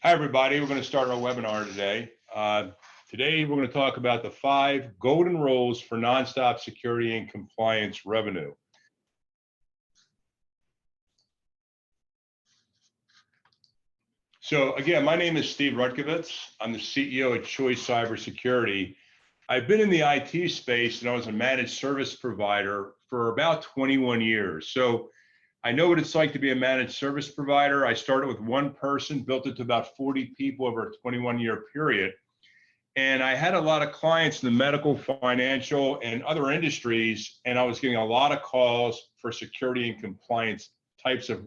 Hi, everybody. We're going to start our webinar today. Today, we're going to talk about the 5 golden rules for nonstop security and compliance revenue. So again, my name is Steve Rutkovitz. I'm the CEO at Choice CyberSecurity. I've been in the IT space and I was a managed service provider for about 21 years. So I know what it's like to be a managed service provider. I started with one person, built it to about 40 people over a 21-year period. And I had a lot of clients in the medical, financial, and other industries, and I was getting a lot of calls for security and compliance types of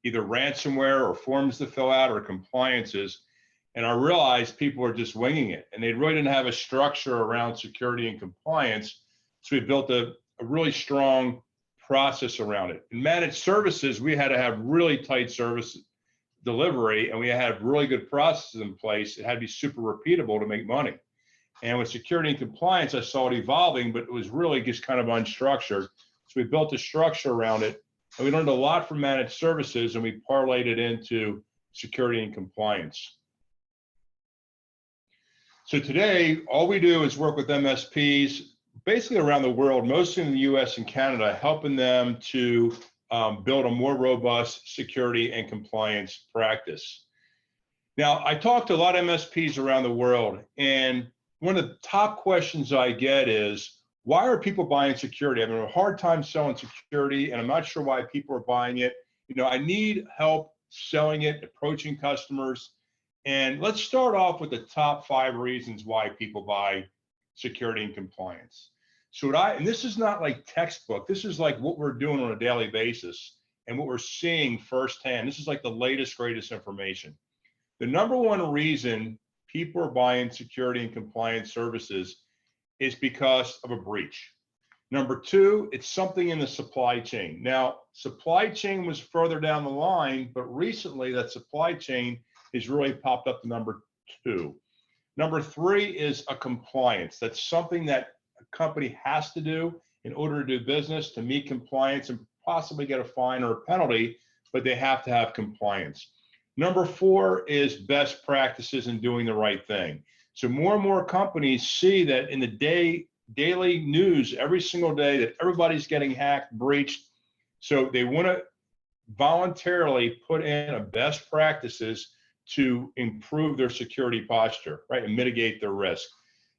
either ransomware or forms to fill out or compliances. And I realized people were just winging it, and they really didn't have a structure around security and compliance. So we built a really strong process around it. In managed services, we had to have really tight service delivery, and we had really good processes in place. It had to be super repeatable to make money. And with security and compliance, I saw it evolving, but it was really just kind of unstructured. So we built a structure around it, and we learned a lot from managed services, and we parlayed it into security and compliance. So today, all we do is work with MSPs basically around the world, mostly in the US and Canada, helping them to build a more robust security and compliance practice. Now, I talk to a lot of MSPs around the world, and one of the top questions I get is, why are people buying security? I'm having a hard time selling security, and I'm not sure why people are buying it. You know, I need help selling it, approaching customers. And let's start off with the top 5 reasons why people buy security and compliance. So and this is not like textbook, this is like what we're doing on a daily basis and what we're seeing firsthand. This is like the latest, greatest information. The number one reason people are buying security and compliance services is because of a breach. Number 2, it's something in the supply chain. Now, supply chain was further down the line, but recently that supply chain has really popped up to number 2. Number 3 is a compliance. That's something that a company has to do in order to do business, to meet compliance and possibly get a fine or a penalty, but they have to have compliance. Number 4 is best practices and doing the right thing. So more and more companies see that in the daily news every single day that everybody's getting hacked, breached. So they want to voluntarily put in a best practices to improve their security posture, right, and mitigate their risk.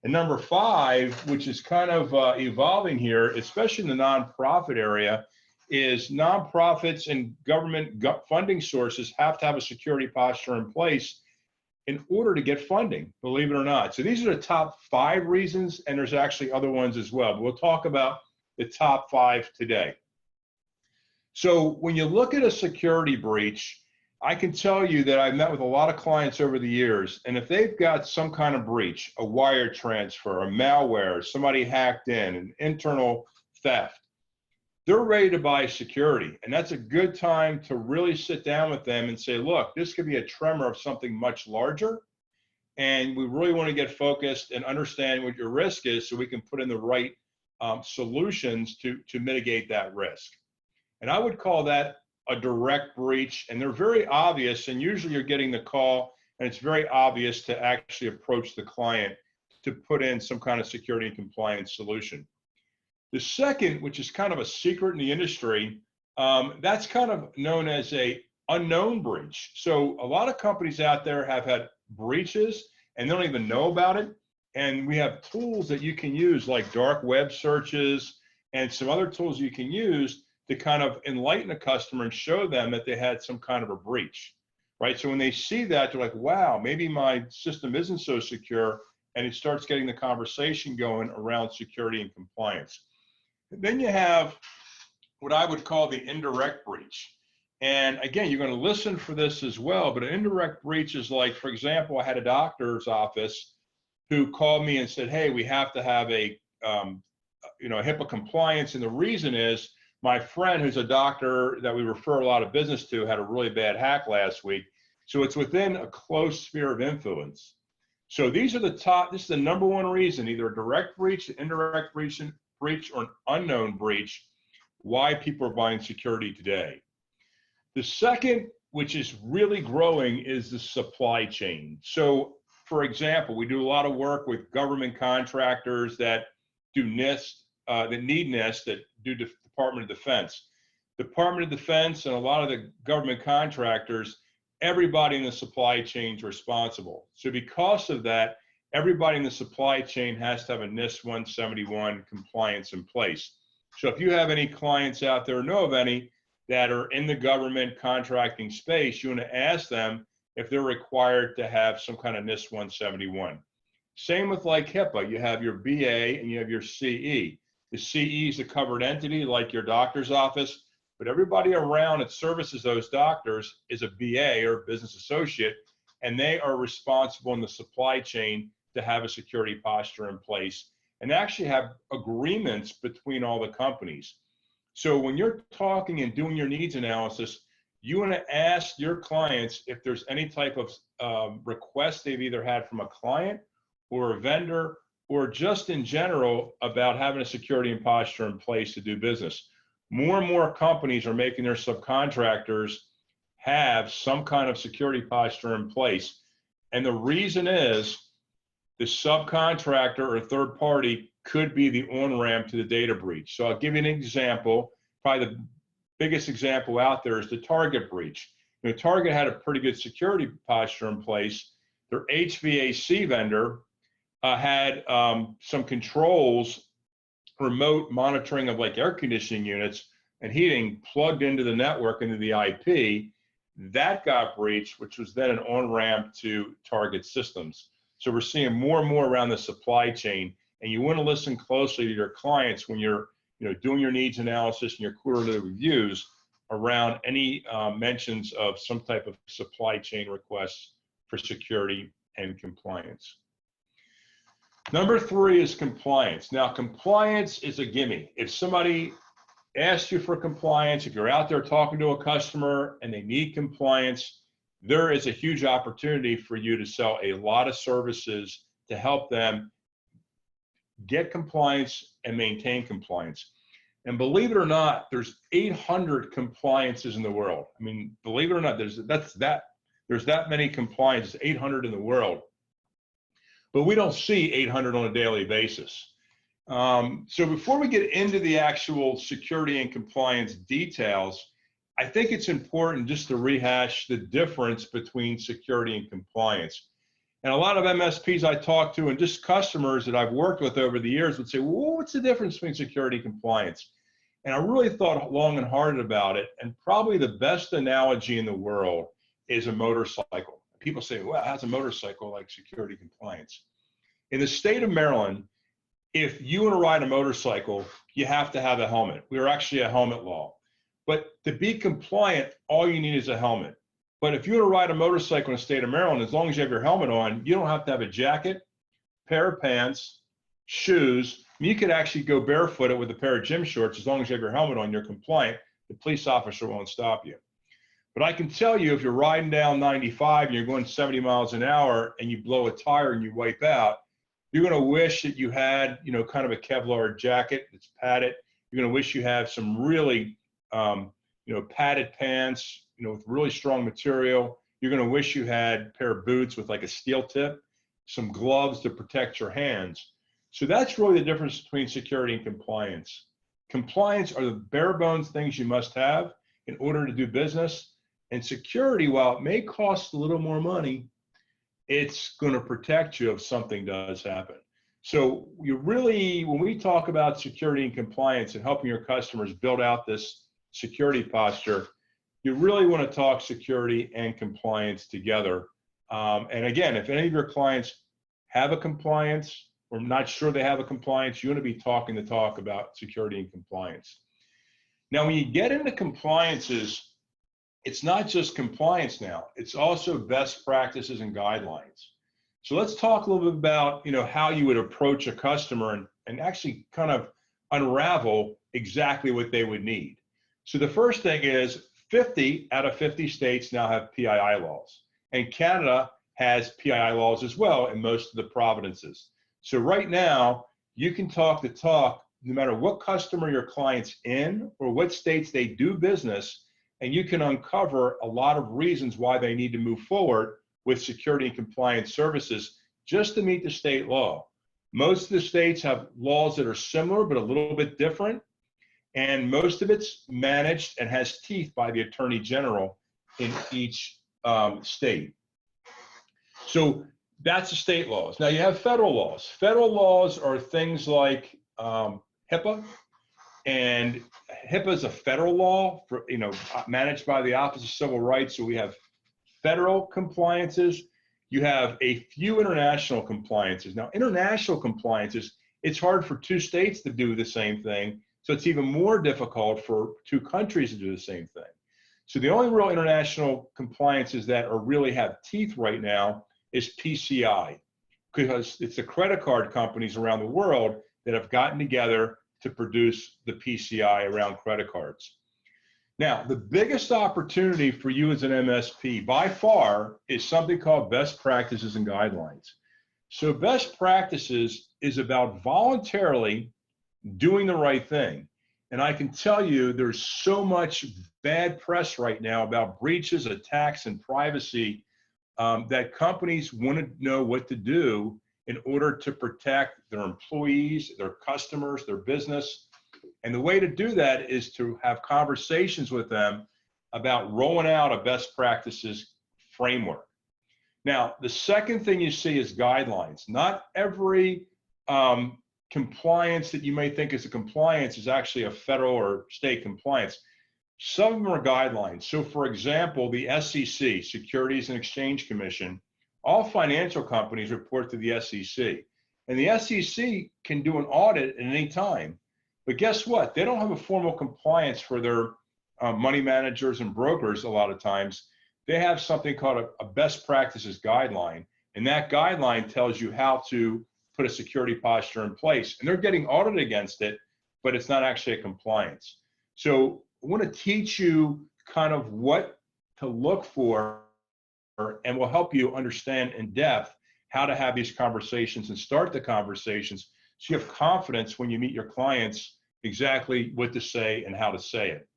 And number 5, which is kind of evolving here, especially in the nonprofit area, is nonprofits and government funding sources have to have a security posture in place in order to get funding, believe it or not. So these are the top 5 reasons, and there's actually other ones as well, but we'll talk about the top 5 today. So when you look at a security breach, I can tell you that I've met with a lot of clients over the years, and if they've got some kind of breach, a wire transfer, a malware, somebody hacked in, an internal theft, they're ready to buy security. And that's a good time to really sit down with them and say, look, this could be a tremor of something much larger, and we really want to get focused and understand what your risk is so we can put in the right solutions to mitigate that risk. And I would call that a direct breach, and they're very obvious, and usually you're getting the call and it's very obvious to actually approach the client to put in some kind of security and compliance solution. The second, which is kind of a secret in the industry, that's kind of known as a unknown breach. So a lot of companies out there have had breaches and they don't even know about it. And we have tools that you can use like dark web searches and some other tools you can use to kind of enlighten a customer and show them that they had some kind of a breach, right? So when they see that, they're like, wow, maybe my system isn't so secure, and it starts getting the conversation going around security and compliance. And then you have what I would call the indirect breach. And again, you're going to listen for this as well, but an indirect breach is like, for example, I had a doctor's office who called me and said, hey, we have to have a HIPAA compliance, and the reason is, my friend who's a doctor that we refer a lot of business to had a really bad hack last week. So it's within a close sphere of influence. So these are the top, this is the number 1 reason, either a direct breach, an indirect breach, or an unknown breach, why people are buying security today. The second which is really growing, is the supply chain. So, for example, we do a lot of work with government contractors that do NIST, that need NIST, that do Department of Defense. Department of Defense and a lot of the government contractors, everybody in the supply chain is responsible. So because of that, everybody in the supply chain has to have a NIST 171 compliance in place. So if you have any clients out there, or know of any, that are in the government contracting space, you want to ask them if they're required to have some kind of NIST 171. Same with like HIPAA, you have your BA and you have your CE. The CE is a covered entity like your doctor's office, but everybody around that services those doctors is a BA or business associate, and they are responsible in the supply chain to have a security posture in place and actually have agreements between all the companies. So when you're talking and doing your needs analysis, you want to ask your clients if there's any type of request they've either had from a client or a vendor or just in general about having a security and posture in place to do business. More and more companies are making their subcontractors have some kind of security posture in place. And the reason is the subcontractor or third party could be the on-ramp to the data breach. So I'll give you an example. Probably the biggest example out there is the Target breach. You know, Target had a pretty good security posture in place. Their HVAC vendor had some controls, remote monitoring of like air conditioning units and heating plugged into the network, into the IP. That got breached, which was then an on-ramp to Target systems. So we're seeing more and more around the supply chain, and you want to listen closely to your clients when you're doing your needs analysis and your quarterly reviews around any mentions of some type of supply chain requests for security and compliance. Number 3 is compliance. Now, compliance is a gimme. If somebody asks you for compliance, if you're out there talking to a customer and they need compliance, there is a huge opportunity for you to sell a lot of services to help them get compliance and maintain compliance. And believe it or not, there's 800 compliances in the world. I mean, believe it or not, there's that many compliances, 800 in the world. But we don't see 800 on a daily basis. So before we get into the actual security and compliance details, I think it's important just to rehash the difference between security and compliance. And a lot of MSPs I talk to and just customers that I've worked with over the years would say, well, what's the difference between security and compliance? And I really thought long and hard about it. And probably the best analogy in the world is a motorcycle. People say, well, how's a motorcycle like security compliance? In the state of Maryland, if you want to ride a motorcycle, you have to have a helmet. We're actually a helmet law. But to be compliant, all you need is a helmet. But if you want to ride a motorcycle in the state of Maryland, as long as you have your helmet on, you don't have to have a jacket, pair of pants, shoes. I mean, you could actually go barefooted with a pair of gym shorts. As long as you have your helmet on, you're compliant. The police officer won't stop you. But I can tell you, if you're riding down 95 and you're going 70 miles an hour and you blow a tire and you wipe out, you're going to wish that you had, kind of a Kevlar jacket that's padded. You're going to wish you have some really, padded pants, with really strong material. You're going to wish you had a pair of boots with like a steel tip, some gloves to protect your hands. So that's really the difference between security and compliance. Compliance are the bare bones things you must have in order to do business. And security, while it may cost a little more money, it's going to protect you if something does happen. So you really, when we talk about security and compliance and helping your customers build out this security posture, you really want to talk security and compliance together. And again, if any of your clients have a compliance or not sure they have a compliance, you want to be talking the talk about security and compliance. Now, when you get into compliances, it's not just compliance now, it's also best practices and guidelines. So let's talk a little bit about, how you would approach a customer and actually kind of unravel exactly what they would need. So the first thing is 50 out of 50 states now have PII laws, and Canada has PII laws as well in most of the provinces. So right now, you can talk the talk no matter what customer your client's in or what states they do business. and you can uncover a lot of reasons why they need to move forward with security and compliance services just to meet the state law. Most of the states have laws that are similar but a little bit different, and most of it's managed and has teeth by the Attorney General in each state. So that's the state laws. Now you have federal laws. Federal laws are things like HIPAA, and HIPAA is a federal law for, managed by the Office of Civil Rights. So we have federal compliances. You have a few international compliances. Now, international compliances, it's hard for two states to do the same thing. So it's even more difficult for two countries to do the same thing. So the only real international compliances that are really have teeth right now is PCI, because it's the credit card companies around the world that have gotten together to produce the PCI around credit cards. Now, the biggest opportunity for you as an MSP by far is something called best practices and guidelines. So best practices is about voluntarily doing the right thing. And I can tell you there's so much bad press right now about breaches, attacks, and privacy that companies want to know what to do in order to protect their employees, their customers, their business. And the way to do that is to have conversations with them about rolling out a best practices framework. Now, the second thing you see is guidelines. Not every compliance that you may think is a compliance is actually a federal or state compliance. Some of them are guidelines. So for example, the SEC, Securities and Exchange Commission, all financial companies report to the SEC. And the SEC can do an audit at any time. But guess what? They don't have a formal compliance for their money managers and brokers a lot of times. They have something called a best practices guideline. And that guideline tells you how to put a security posture in place. And they're getting audited against it, but it's not actually a compliance. So I want to teach you kind of what to look for, and will help you understand in depth how to have these conversations and start the conversations so you have confidence when you meet your clients exactly what to say and how to say it.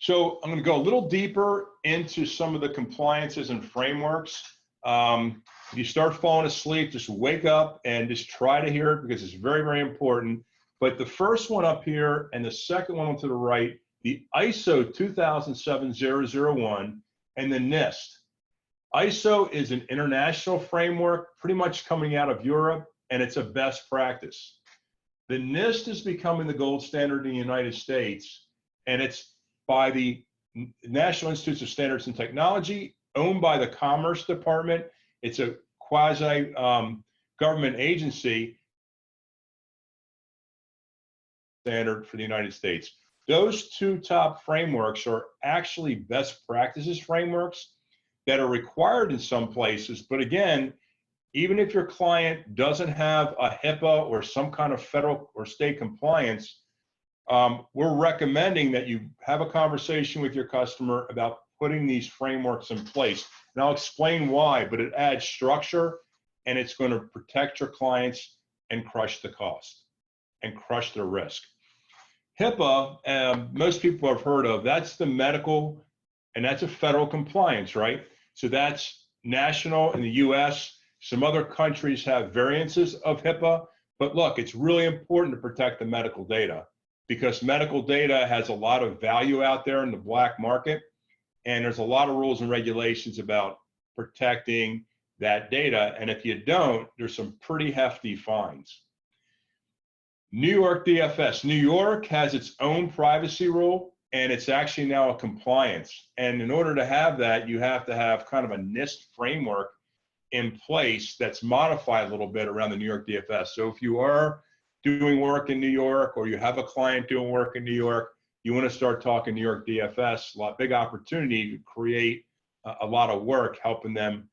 So I'm going to go a little deeper into some of the compliances and frameworks. If you start falling asleep, just wake up and just try to hear it because it's very, very important. But the first one up here and the second one to the right, the ISO 27001 and the NIST. ISO is an international framework, pretty much coming out of Europe, and it's a best practice. The NIST is becoming the gold standard in the United States, and it's by the National Institutes of Standards and Technology, owned by the Commerce Department. It's a quasi government agency standard for the United States. Those two top frameworks are actually best practices frameworks that are required in some places. But again, even if your client doesn't have a HIPAA or some kind of federal or state compliance, we're recommending that you have a conversation with your customer about putting these frameworks in place. And I'll explain why, but it adds structure and it's going to protect your clients and crush the cost and crush the risk. HIPAA, most people have heard of, that's the medical, and that's a federal compliance, right? So that's national in the US. Some other countries have variances of HIPAA, but look, it's really important to protect the medical data because medical data has a lot of value out there in the black market, and there's a lot of rules and regulations about protecting that data, and if you don't, there's some pretty hefty fines. New York DFS. New York has its own privacy rule, and it's actually now a compliance. And in order to have that, you have to have kind of a NIST framework in place that's modified a little bit around the New York DFS. So if you are doing work in New York or you have a client doing work in New York, you want to start talking New York DFS, big opportunity to create a lot of work helping them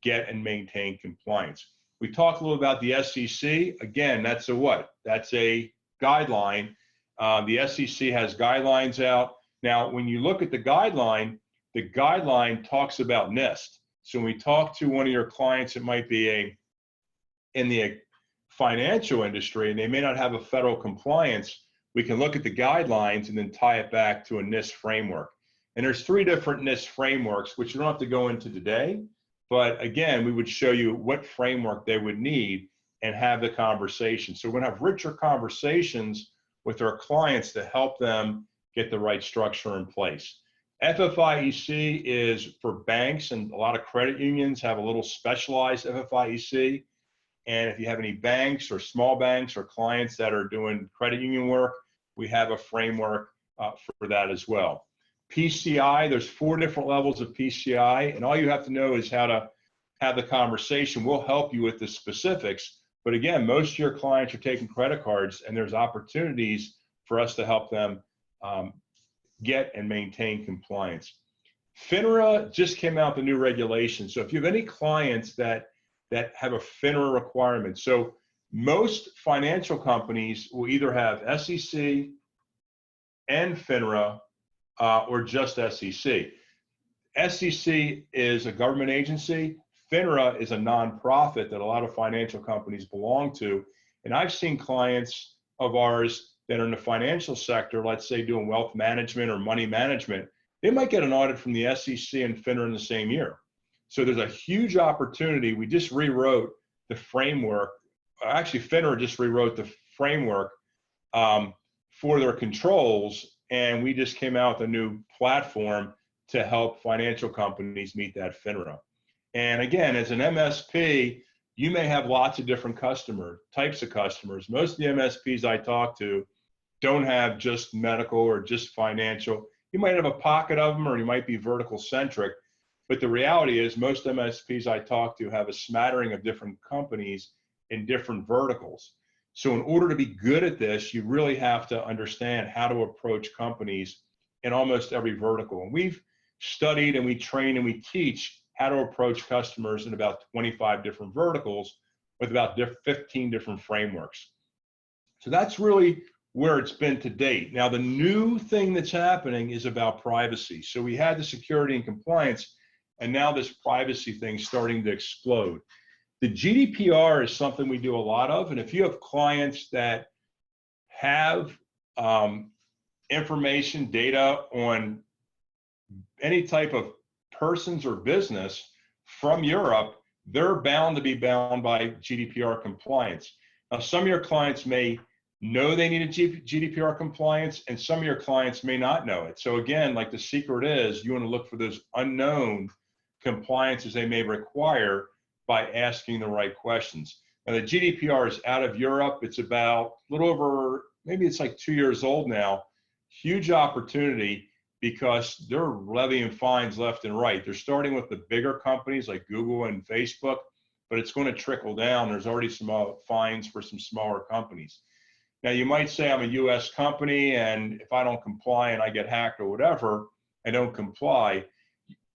get and maintain compliance. We talked a little about the SEC. Again, that's a what? That's a guideline. The SEC has guidelines out. Now, when you look at the guideline talks about NIST. So when we talk to one of your clients, it might be in the financial industry, and they may not have a federal compliance. we can look at the guidelines and then tie it back to a NIST framework. And there's 3 different NIST frameworks, which you don't have to go into today. But again, we would show you what framework they would need and have the conversation. So we're going to have richer conversations with our clients to help them get the right structure in place. FFIEC is for banks, and a lot of credit unions have a little specialized FFIEC. And if you have any banks or small banks or clients that are doing credit union work, we have a framework for that as well. PCI, there's 4 different levels of PCI, and all you have to know is how to have the conversation. We'll help you with the specifics, but again, most of your clients are taking credit cards, and there's opportunities for us to help them get and maintain compliance. FINRA just came out with a new regulation, so if you have any clients that have a FINRA requirement, so most financial companies will either have SEC and FINRA or just SEC. SEC is a government agency. FINRA is a nonprofit that a lot of financial companies belong to. And I've seen clients of ours that are in the financial sector, let's say doing wealth management or money management, they might get an audit from the SEC and FINRA in the same year. So there's a huge opportunity. We just rewrote the framework. Actually, FINRA just rewrote the framework for their controls, and we just came out with a new platform to help financial companies meet that FINRA. And again, as an MSP, you may have lots of different types of customers. Most of the MSPs I talk to don't have just medical or just financial. You might have a pocket of them, or you might be vertical centric. But the reality is most MSPs I talk to have a smattering of different companies in different verticals. So in order to be good at this, you really have to understand how to approach companies in almost every vertical. And we've studied and we train and we teach how to approach customers in about 25 different verticals with about 15 different frameworks. So that's really where it's been to date. Now, the new thing that's happening is about privacy. So we had the security and compliance, and now this privacy thing is starting to explode. The GDPR is something we do a lot of, and if you have clients that have information, data on any type of persons or business from Europe, they're bound to be bound by GDPR compliance. Now, some of your clients may know they need a GDPR compliance, and some of your clients may not know it. So again, like the secret is, you want to look for those unknown compliances they may require by asking the right questions. Now, the GDPR is out of Europe. It's about a little over, maybe it's like 2 years old now. Huge opportunity because they're levying fines left and right. They're starting with the bigger companies like Google and Facebook, but it's going to trickle down. There's already some fines for some smaller companies. Now, you might say I'm a US company, and if I don't comply and I get hacked or whatever, I don't comply,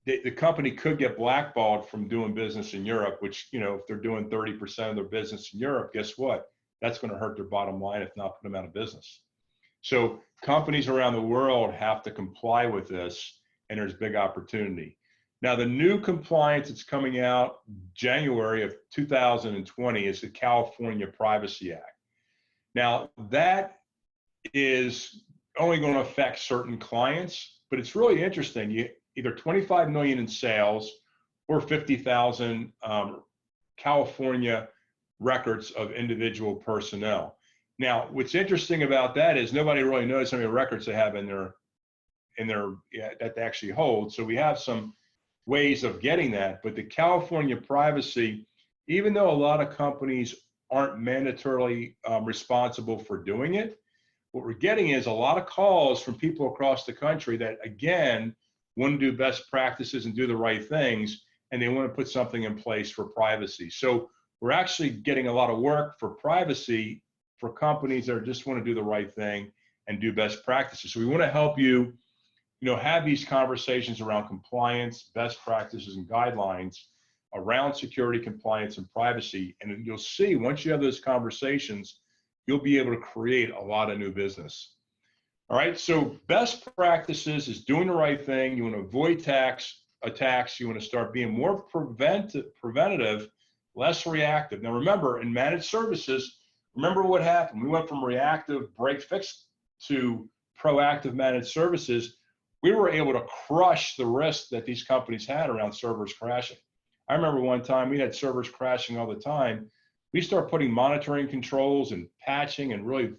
the company could get blackballed from doing business in Europe, which, you know, if they're doing 30% of their business in Europe, guess what? That's going to hurt their bottom line, if not put them out of business. So companies around the world have to comply with this, and there's big opportunity. Now, the new compliance that's coming out January of 2020 is the California Privacy Act. Now, that is only going to affect certain clients, but it's really interesting. You either 25 million in sales or 50,000 California records of individual personnel. Now, what's interesting about that is nobody really knows how many records they have in their that they actually hold. So we have some ways of getting that, but the California privacy, even though a lot of companies aren't mandatorily responsible for doing it, what we're getting is a lot of calls from people across the country that, again, want to do best practices and do the right things, and they want to put something in place for privacy. So we're actually getting a lot of work for privacy for companies that just want to do the right thing and do best practices. So we want to help you, have these conversations around compliance, best practices, and guidelines around security, compliance, and privacy. And you'll see, once you have those conversations, you'll be able to create a lot of new business. All right, so best practices is doing the right thing. You want to avoid attacks. You want to start being more preventative, less reactive. Now remember, in managed services, remember what happened. We went from reactive break-fix to proactive managed services, we were able to crush the risk that these companies had around servers crashing. I remember one time we had servers crashing all the time. We started putting monitoring controls and patching and really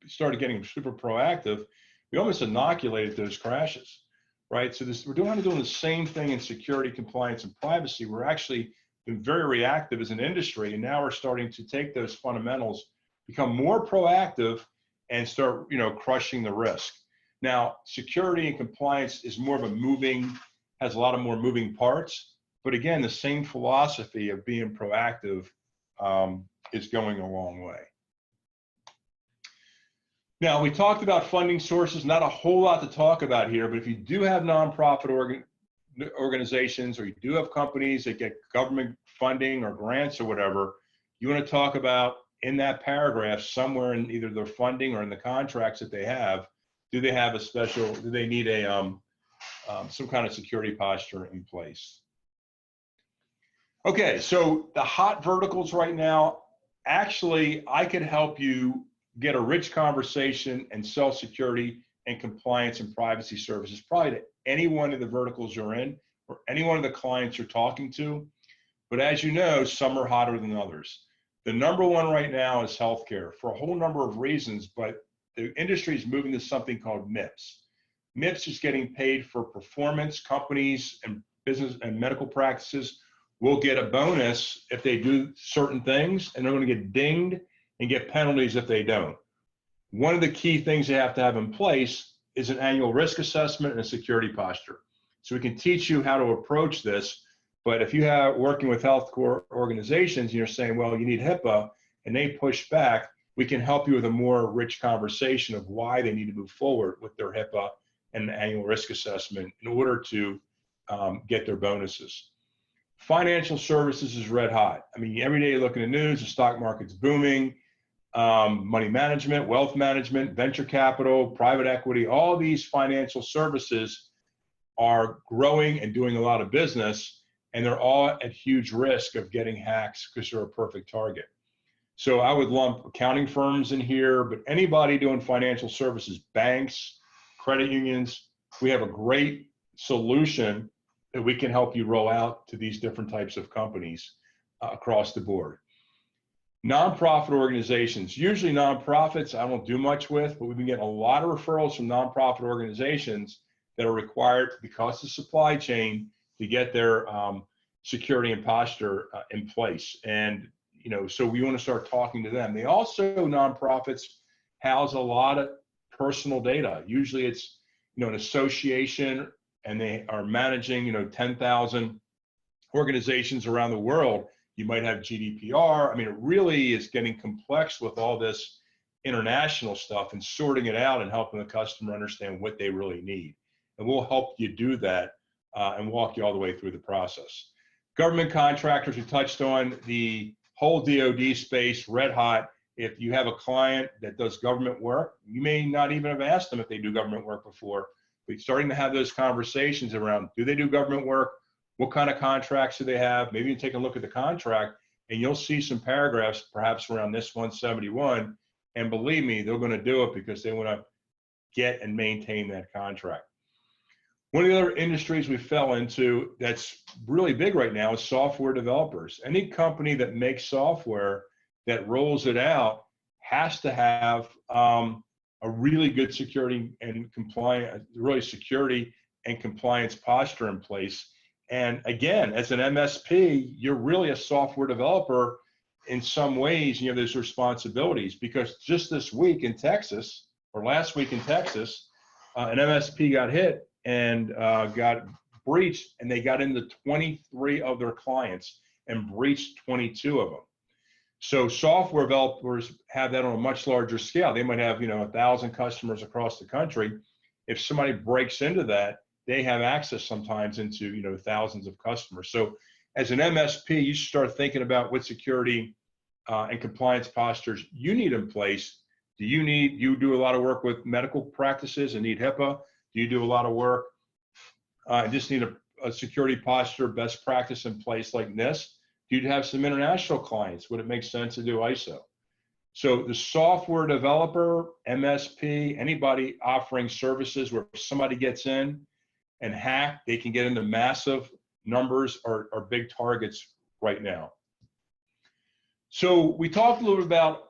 started getting super proactive. We almost inoculated those crashes, right? So we're doing the same thing in security, compliance, and privacy. We're actually been very reactive as an industry, and now we're starting to take those fundamentals, become more proactive, and start, crushing the risk. Now, security and compliance is more of a has a lot of more moving parts, but again, the same philosophy of being proactive is going a long way. Now, we talked about funding sources, not a whole lot to talk about here, but if you do have nonprofit organizations, or you do have companies that get government funding or grants or whatever, you want to talk about in that paragraph somewhere in either their funding or in the contracts that they have, do they need some kind of security posture in place? Okay, so the hot verticals right now, actually, I could help you get a rich conversation and sell security and compliance and privacy services probably to any one of the verticals you're in or any one of the clients you're talking to. But as you know, some are hotter than others. The number one right now is healthcare for a whole number of reasons, but the industry is moving to something called MIPS. MIPS is getting paid for performance. Companies and business and medical practices will get a bonus if they do certain things, and they're going to get dinged and get penalties if they don't. One of the key things they have to have in place is an annual risk assessment and a security posture. So we can teach you how to approach this, but if you have working with healthcare organizations, you're saying, well, you need HIPAA, and they push back, we can help you with a more rich conversation of why they need to move forward with their HIPAA and the annual risk assessment in order to get their bonuses. Financial services is red hot. I mean, every day you look in the news, the stock market's booming. Money management, wealth management, venture capital, private equity, all these financial services are growing and doing a lot of business, and they're all at huge risk of getting hacks because they're a perfect target. So I would lump accounting firms in here, but anybody doing financial services, banks, credit unions, we have a great solution that we can help you roll out to these different types of companies across the board. Nonprofit organizations, usually nonprofits I don't do much with, but we've been getting a lot of referrals from nonprofit organizations that are required because of the supply chain to get their security and posture in place. And, so we want to start talking to them. They also, nonprofits house a lot of personal data. Usually it's, an association, and they are managing, 10,000 organizations around the world. You might have GDPR. I mean, it really is getting complex with all this international stuff and sorting it out and helping the customer understand what they really need. And we'll help you do that and walk you all the way through the process. Government contractors, we touched on the whole DoD space, red hot. If you have a client that does government work, you may not even have asked them if they do government work before. We're starting to have those conversations around, do they do government work? What kind of contracts do they have? Maybe you take a look at the contract and you'll see some paragraphs perhaps around this 171. And believe me, they're going to do it because they want to get and maintain that contract. One of the other industries we fell into that's really big right now is software developers. Any company that makes software that rolls it out has to have a really good security and security and compliance posture in place. And again, as an MSP, you're really a software developer in some ways. You have those responsibilities because just this week in Texas, or last week in Texas, an MSP got hit and got breached, and they got into 23 of their clients and breached 22 of them. So software developers have that on a much larger scale. They might have 1,000 customers across the country. If somebody breaks into that, they have access sometimes into thousands of customers. So as an MSP, you should start thinking about what security and compliance postures you need in place. Do you do a lot of work with medical practices and need HIPAA? Do you do a lot of work and just need a security posture best practice in place like this? Do you have some international clients? Would it make sense to do ISO? So the software developer, MSP, anybody offering services where somebody gets in and hack, they can get into massive numbers or big targets right now. So we talked a little bit about,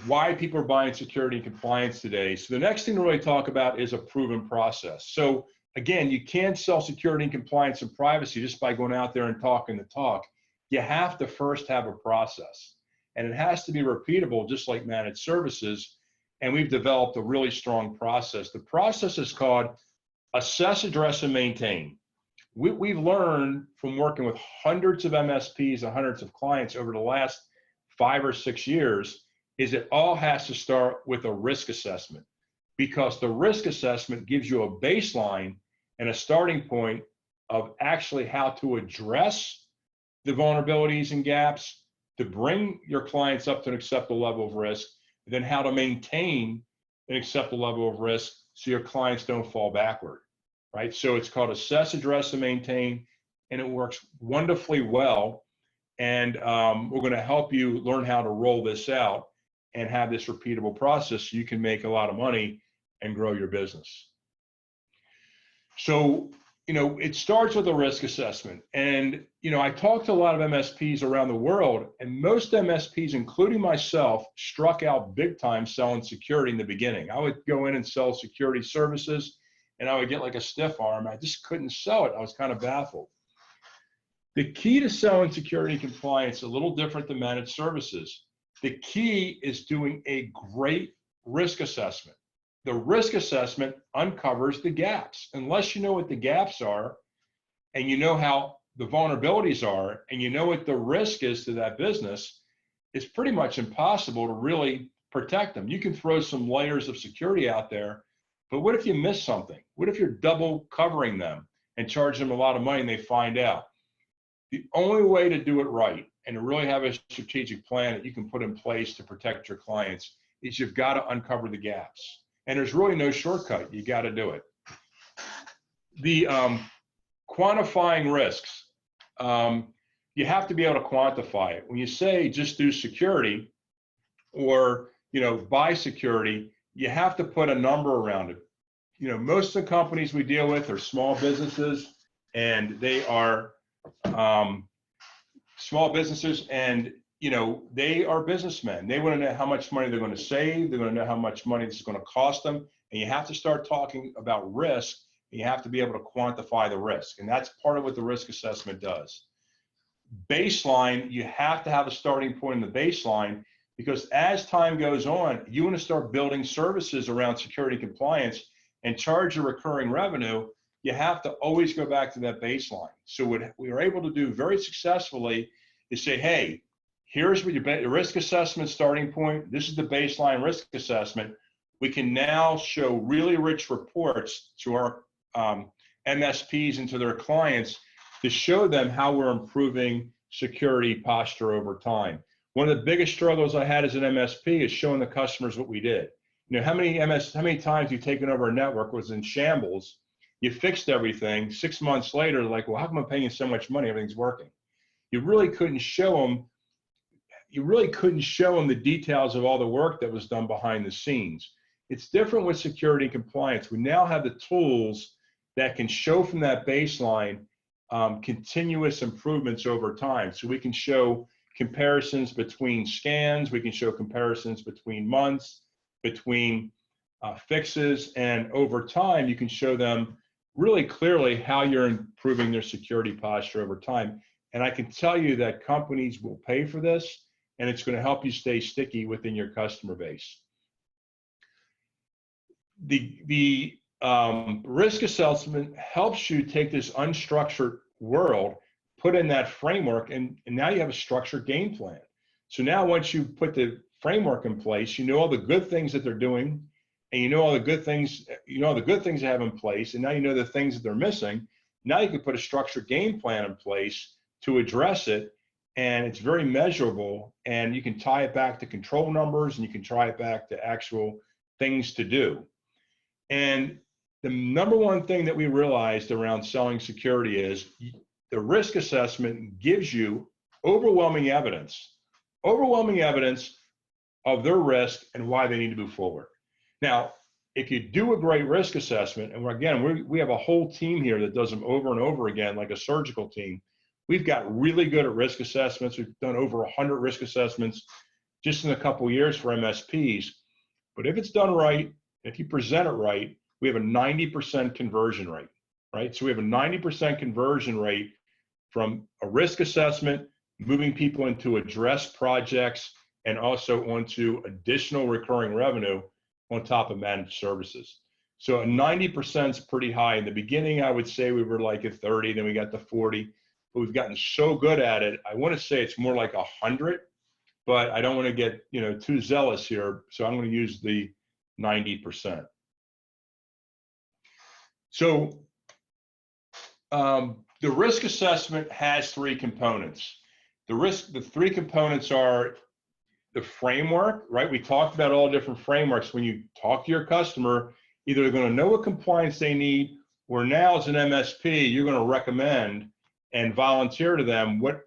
why people are buying security and compliance today. So the next thing to really talk about is a proven process. So again, you can't sell security and compliance and privacy just by going out there and talking the talk. You have to first have a process, and it has to be repeatable, just like managed services. And we've developed a really strong process. The process is called assess, address, and maintain. We've learned from working with hundreds of MSPs and hundreds of clients over the last 5 or 6 years is it all has to start with a risk assessment, because the risk assessment gives you a baseline and a starting point of actually how to address the vulnerabilities and gaps to bring your clients up to an acceptable level of risk, and then how to maintain an acceptable level of risk so your clients don't fall backward, right? So it's called assess, address, and maintain, and it works wonderfully well. And we're going to help you learn how to roll this out and have this repeatable process so you can make a lot of money and grow your business. So, it starts with a risk assessment. And, I talked to a lot of MSPs around the world, and most MSPs, including myself, struck out big time selling security in the beginning. I would go in and sell security services, and I would get like a stiff arm. I just couldn't sell it. I was kind of baffled. The key to selling security and compliance is a little different than managed services. The key is doing a great risk assessment. The risk assessment uncovers the gaps. Unless you know what the gaps are, and you know how the vulnerabilities are, and you know what the risk is to that business, it's pretty much impossible to really protect them. You can throw some layers of security out there, but what if you miss something? What if you're double covering them and charge them a lot of money and they find out? The only way to do it right and to really have a strategic plan that you can put in place to protect your clients is you've got to uncover the gaps. And there's really no shortcut. You got to do it. The quantifying risks, you have to be able to quantify it. When you say just do security or buy security, you have to put a number around it. Most of the companies we deal with are small businesses, and they are small businesses, and they are businessmen. They want to know how much money they're going to save. They're going to know how much money this is going to cost them. And you have to start talking about risk. And you have to be able to quantify the risk. And that's part of what the risk assessment does. Baseline, you have to have a starting point in the baseline, because as time goes on, you want to start building services around security compliance and charge a recurring revenue. You have to always go back to that baseline. So what we are able to do very successfully is say, hey, here's what your risk assessment starting point. This is the baseline risk assessment. We can now show really rich reports to our MSPs and to their clients to show them how we're improving security posture over time. One of the biggest struggles I had as an MSP is showing the customers what we did. How many times you've taken over a network was in shambles, you fixed everything, 6 months later, like, well, how come I'm paying you so much money? Everything's working. You really couldn't show them the details of all the work that was done behind the scenes. It's different with security and compliance. We now have the tools that can show from that baseline continuous improvements over time. So we can show comparisons between scans, we can show comparisons between months, between fixes, and over time you can show them really clearly how you're improving their security posture over time. And I can tell you that companies will pay for this, and it's going to help you stay sticky within your customer base. The risk assessment helps you take this unstructured world, put in that framework, and now you have a structured game plan. So now once you put the framework in place, you know all the good things that they're doing, and you know all the good things, they have in place, and now you know the things that they're missing. Now you can put a structured game plan in place to address it, and it's very measurable, and you can tie it back to control numbers, and you can tie it back to actual things to do. And the number one thing that we realized around selling security is the risk assessment gives you overwhelming evidence of their risk and why they need to move forward. Now, if you do a great risk assessment, and again, we have a whole team here that does them over and over again, like a surgical team. We've got really good at risk assessments. We've done over 100 risk assessments just in a couple of years for MSPs. But if it's done right, if you present it right, we have a 90% conversion rate, right? So we have a 90% conversion rate from a risk assessment, moving people into address projects, and also onto additional recurring revenue on top of managed services. So a 90% is pretty high. In the beginning, I would say we were like at 30, then we got to 40, but we've gotten so good at it. I want to say it's more like 100, but I don't want to get too zealous here. So I'm going to use the 90%. So the risk assessment has three components. The three components are the framework, right? We talked about all different frameworks. When you talk to your customer, either they're going to know what compliance they need, or now as an MSP, you're going to recommend and volunteer to them what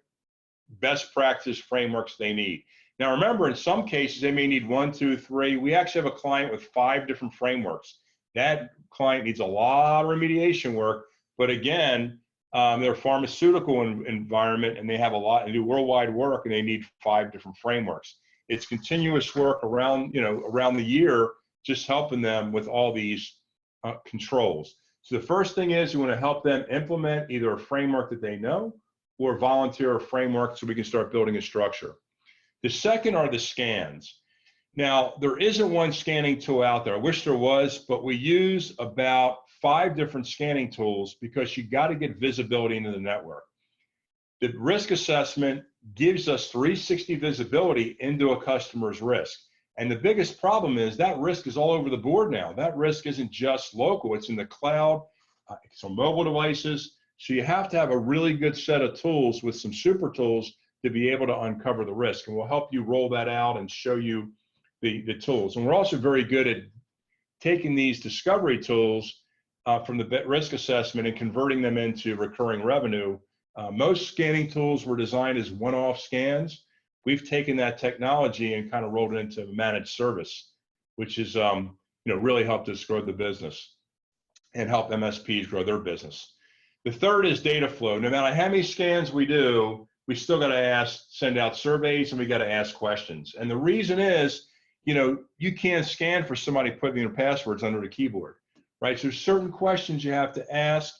best practice frameworks they need. Now, remember, in some cases, they may need 1, 2, 3. We actually have a client with 5 different frameworks. That client needs a lot of remediation work, but again, they're a pharmaceutical environment, and they have a lot, and do worldwide work, and they need 5 different frameworks. It's continuous work around the year, just helping them with all these controls. So the first thing is you want to help them implement either a framework that they know or volunteer a framework so we can start building a structure. The second are the scans. Now, there isn't one scanning tool out there. I wish there was, but we use about 5 different scanning tools because you got to get visibility into the network. The risk assessment gives us 360 visibility into a customer's risk. And the biggest problem is that risk is all over the board now. That risk isn't just local, it's in the cloud, it's on mobile devices. So you have to have a really good set of tools with some super tools to be able to uncover the risk. And we'll help you roll that out and show you the tools. And we're also very good at taking these discovery tools from the risk assessment and converting them into recurring revenue. Most scanning tools were designed as one-off scans. We've taken that technology and kind of rolled it into managed service, which is really helped us grow the business and help MSPs grow their business. The third is data flow. No matter how many scans we do, we still got to send out surveys, and we got to ask questions. And the reason is, you can't scan for somebody putting their passwords under the keyboard, right? So there's certain questions you have to ask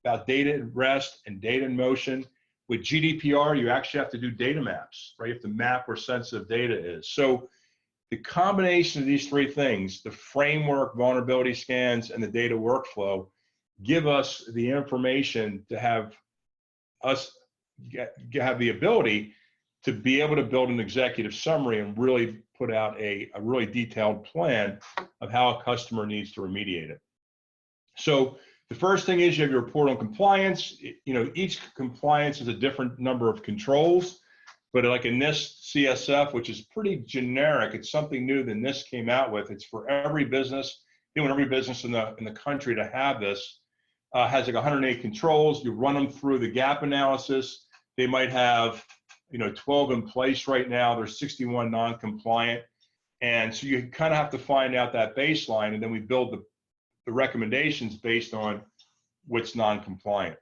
about data at rest and data in motion. With GDPR, you actually have to do data maps, right? You have to map where sensitive data is. So the combination of these 3 things, the framework, vulnerability scans, and the data workflow, give us the information to have the ability to be able to build an executive summary and really put out a really detailed plan of how a customer needs to remediate it. So the first thing is you have your report on compliance. Each compliance is a different number of controls, but like in this CSF, which is pretty generic, it's something new that NIST came out with. It's for every business. You want every business in the country to have this. Has like 108 controls. You run them through the gap analysis. They might have 12 in place right now. There's 61 non-compliant, and so you kind of have to find out that baseline, and then we build the recommendations based on what's non-compliant.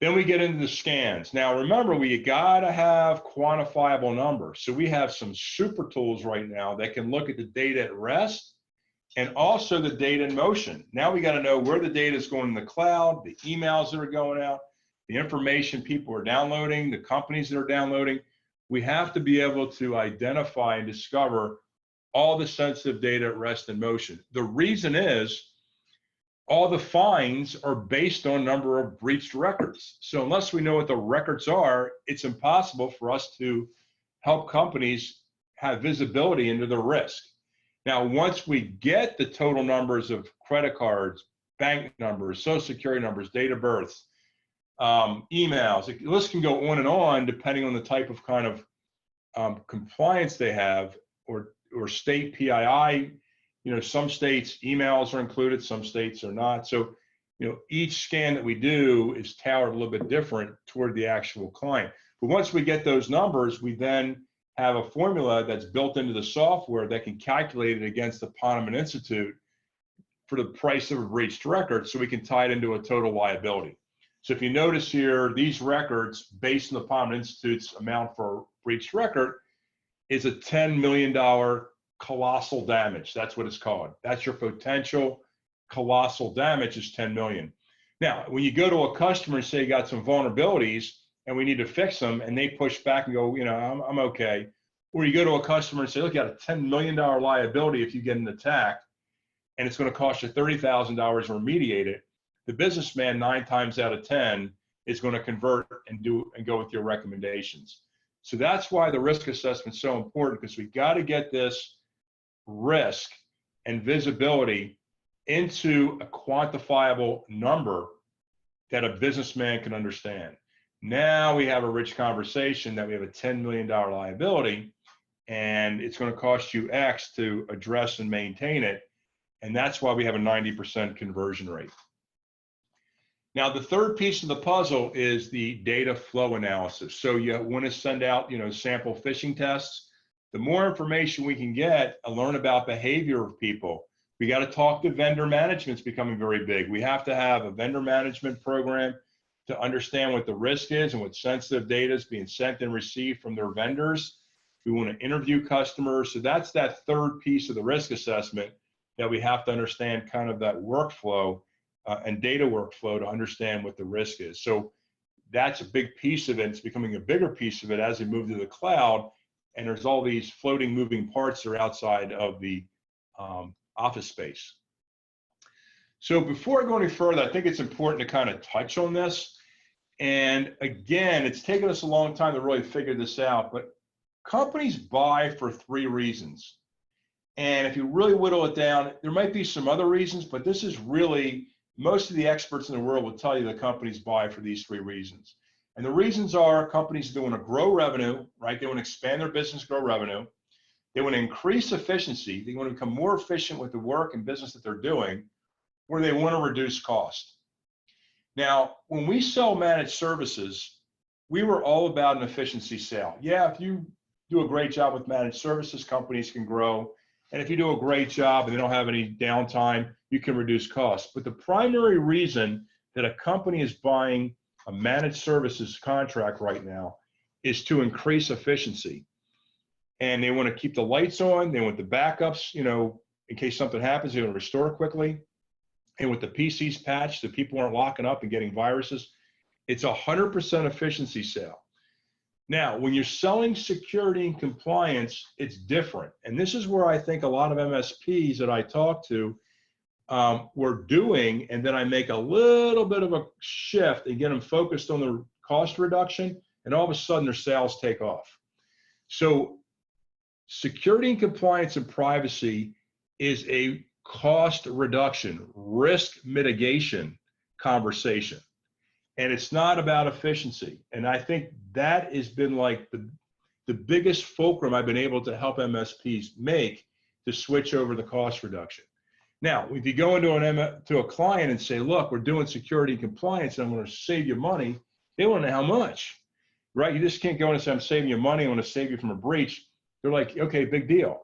Then we get into the scans. Now remember, we gotta have quantifiable numbers. So we have some super tools right now that can look at the data at rest and also the data in motion. Now we gotta know where the data is going in the cloud, the emails that are going out, the information people are downloading, the companies that are downloading. We have to be able to identify and discover all the sensitive data at rest and motion. The reason is all the fines are based on number of breached records. So unless we know what the records are, it's impossible for us to help companies have visibility into the risk. Now, once we get the total numbers of credit cards, bank numbers, social security numbers, date of births, emails, the list can go on depending on the type of kind of compliance they have or state PII. Some states emails are included, some states are not. So, each scan that we do is tailored a little bit different toward the actual client. But once we get those numbers, we then have a formula that's built into the software that can calculate it against the Ponemon Institute for the price of a breached record, so we can tie it into a total liability. So if you notice here, these records based on the Ponemon Institute's amount for a breached record is a $10 million colossal damage. That's what it's called. That's your potential colossal damage is 10 million. Now, when you go to a customer and say you got some vulnerabilities and we need to fix them, and they push back and go, I'm okay. Or you go to a customer and say, look, you got a $10 million liability if you get an attack, and it's going to cost you $30,000 to remediate it. The businessman 9 times out of 10 is going to convert and go with your recommendations. So that's why the risk assessment is so important, because we got to get this risk and visibility into a quantifiable number that a businessman can understand. Now we have a rich conversation that we have a $10 million liability, and it's going to cost you X to address and maintain it. And that's why we have a 90% conversion rate. Now, the third piece of the puzzle is the data flow analysis. So you want to send out, sample phishing tests. The more information we can get and learn about behavior of people, we got to talk to vendor management. It's becoming very big. We have to have a vendor management program to understand what the risk is and what sensitive data is being sent and received from their vendors. We want to interview customers. So that's that third piece of the risk assessment, that we have to understand kind of that workflow and data workflow to understand what the risk is. So that's a big piece of it. It's becoming a bigger piece of it as we move to the cloud, and there's all these floating moving parts that are outside of the office space. So before I go any further, I think it's important to kind of touch on this. And again, it's taken us a long time to really figure this out, but companies buy for 3 reasons. And if you really whittle it down, there might be some other reasons, but this is really, most of the experts in the world will tell you that companies buy for these 3 reasons. And the reasons are companies that want to grow revenue, right? They want to expand their business, grow revenue. They want to increase efficiency. They want to become more efficient with the work and business that they're doing, or they want to reduce cost. Now, when we sell managed services, we were all about an efficiency sale. Yeah, if you do a great job with managed services, companies can grow. And if you do a great job and they don't have any downtime, you can reduce costs. But the primary reason that a company is buying a managed services contract right now is to increase efficiency. And they want to keep the lights on. They want the backups, in case something happens, they want to restore quickly. And with the PCs patched, so people aren't locking up and getting viruses. It's 100% efficiency sale. Now, when you're selling security and compliance, it's different. And this is where I think a lot of MSPs that I talk to were doing, and then I make a little bit of a shift and get them focused on the cost reduction, and all of a sudden their sales take off. So security and compliance and privacy is a cost reduction, risk mitigation conversation. And it's not about efficiency. And I think that has been like the biggest fulcrum I've been able to help MSPs make to switch over the cost reduction. Now, if you go into a client and say, look, we're doing security and compliance and I'm going to save you money, they want to know how much, right? You just can't go in and say, I'm saving you money, I want to save you from a breach. They're like, okay, big deal.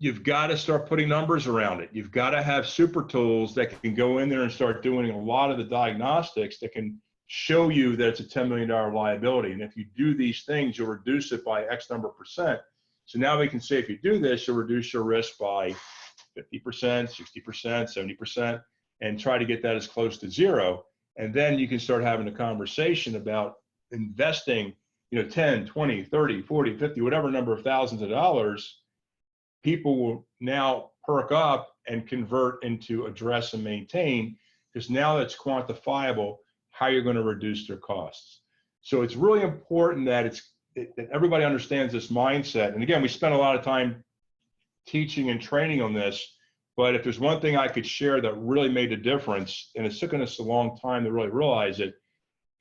You've got to start putting numbers around it. You've got to have super tools that can go in there and start doing a lot of the diagnostics that can show you that it's a $10 million liability. And if you do these things, you'll reduce it by X number %. So now we can say, if you do this, you'll reduce your risk by 50%, 60%, 70%, and try to get that as close to 0. And then you can start having a conversation about investing, 10, 20, 30, 40, 50, whatever number of thousands of dollars. People will now perk up and convert into address and maintain, because now that's quantifiable how you're going to reduce their costs. So it's really important that that everybody understands this mindset. And again, we spent a lot of time teaching and training on this, but if there's one thing I could share that really made a difference, and it's taken us a long time to really realize it,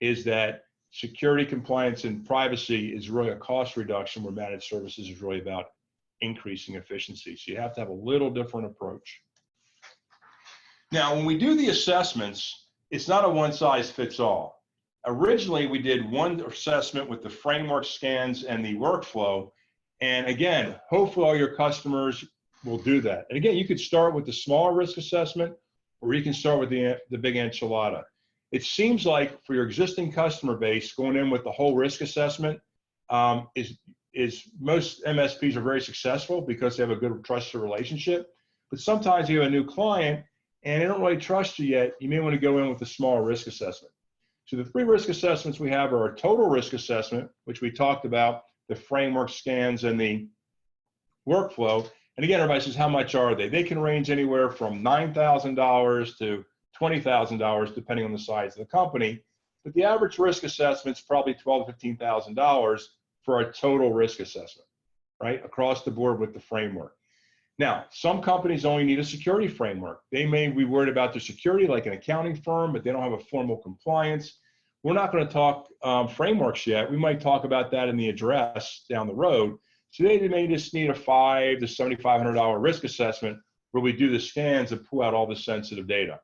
is that security, compliance, and privacy is really a cost reduction, where managed services is really about increasing efficiency. So you have to have a little different approach. Now, when we do the assessments, it's not a one size fits all. originally we did one assessment with the framework scans and the workflow. And again, hopefully all your customers will do that. And again, you could start with the smaller risk assessment, or you can start with the big enchilada. It seems like for your existing customer base, going in with the whole risk assessment is most MSPs are very successful because they have a good trusted relationship. But sometimes you have a new client and they don't really trust you yet. You may want to go in with a smaller risk assessment. So the 3 risk assessments we have are a total risk assessment, which we talked about, the framework scans and the workflow. And again, everybody says, how much are they? They can range anywhere from $9,000 to $20,000, depending on the size of the company. But the average risk assessment is probably $12,000 to $15,000 for a total risk assessment, right? Across the board with the framework. Now, some companies only need a security framework. They may be worried about their security, like an accounting firm, but they don't have a formal compliance. We're not going to talk frameworks yet. We might talk about that in the address down the road. Today, they may just need a $500 to $7,500 risk assessment where we do the scans and pull out all the sensitive data.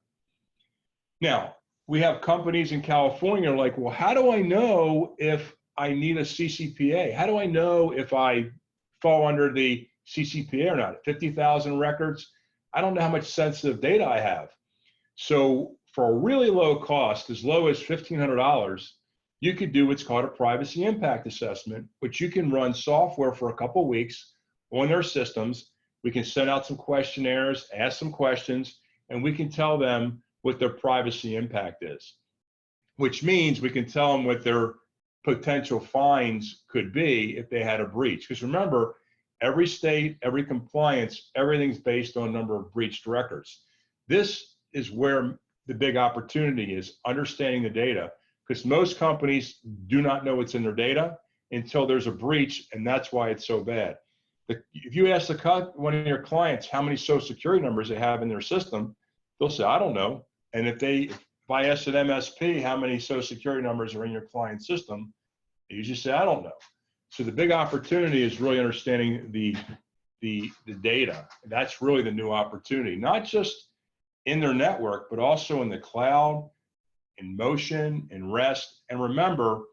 Now, we have companies in California are like, well, how do I know if I need a CCPA? How do I know if I fall under the CCPA or not? 50,000 records, I don't know how much sensitive data I have. So for a really low cost, as low as $1,500, you could do what's called a privacy impact assessment, which you can run software for a couple of weeks on their systems. We can send out some questionnaires, ask some questions, and we can tell them what their privacy impact is, which means we can tell them what their potential fines could be if they had a breach. Because remember, every state, every compliance, everything's based on number of breached records. This is where the big opportunity is, understanding the data, because most companies do not know what's in their data until there's a breach, and that's why it's so bad. If you ask one of your clients how many social security numbers they have in their system, they'll say, I don't know. And if I ask an MSP how many social security numbers are in your client's system, they usually say, I don't know. So the big opportunity is really understanding the data. That's really the new opportunity, not just in their network, but also in the cloud, in motion, in rest. And remember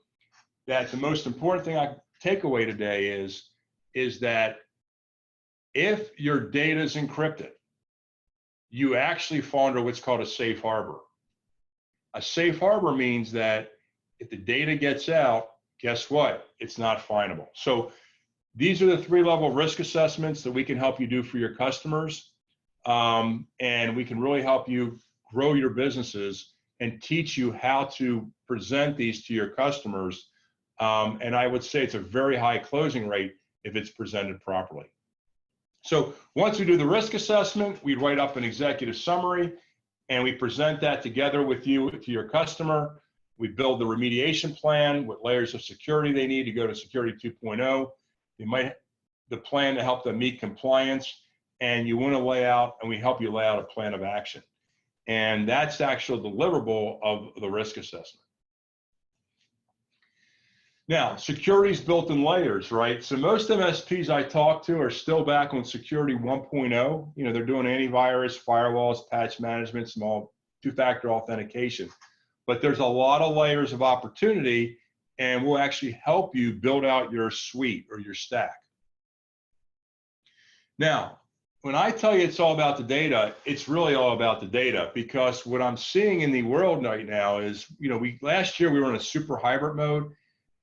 that the most important thing I take away today is that if your data is encrypted, you actually fall under what's called a safe harbor. A safe harbor means that if the data gets out, guess what? It's not finable. So these are the 3-level risk assessments that we can help you do for your customers. And we can really help you grow your businesses and teach you how to present these to your customers. And I would say it's a very high closing rate if it's presented properly. So once we do the risk assessment, we write up an executive summary and we present that together with you to your customer. We build the remediation plan, what layers of security they need to go to Security 2.0. The plan to help them meet compliance, and you want to lay out, and we help you lay out a plan of action. And that's the actual deliverable of the risk assessment. Now, security is built in layers, right? So most MSPs I talk to are still back on Security 1.0. You know, they're doing antivirus, firewalls, patch management, small 2-factor authentication. But there's a lot of layers of opportunity, and we'll actually help you build out your suite or your stack. Now, when I tell you it's all about the data, it's really all about the data, because what I'm seeing in the world right now is, you know, last year we were in a super hybrid mode.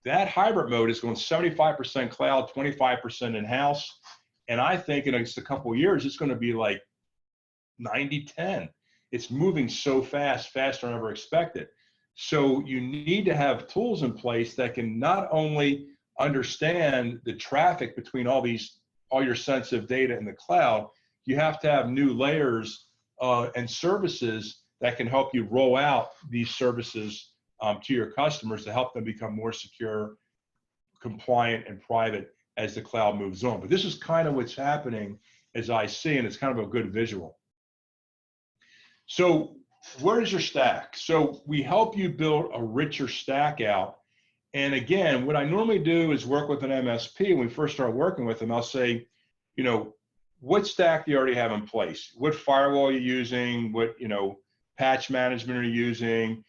That hybrid mode is going 75% cloud, 25% in-house. And I think in just a couple of years, it's going to be like 90-10. It's moving so fast, faster than ever expected. So you need to have tools in place that can not only understand the traffic between all your sensitive data in the cloud, you have to have new layers and services that can help you roll out these services to your customers to help them become more secure, compliant, and private as the cloud moves on. But this is kind of what's happening as I see, and it's kind of a good visual. So where is your stack? So we help you build a richer stack out. And again, what I normally do is work with an MSP. When we first start working with them, I'll say, you know, what stack do you already have in place? What firewall are you using? What, you know, patch management are you using?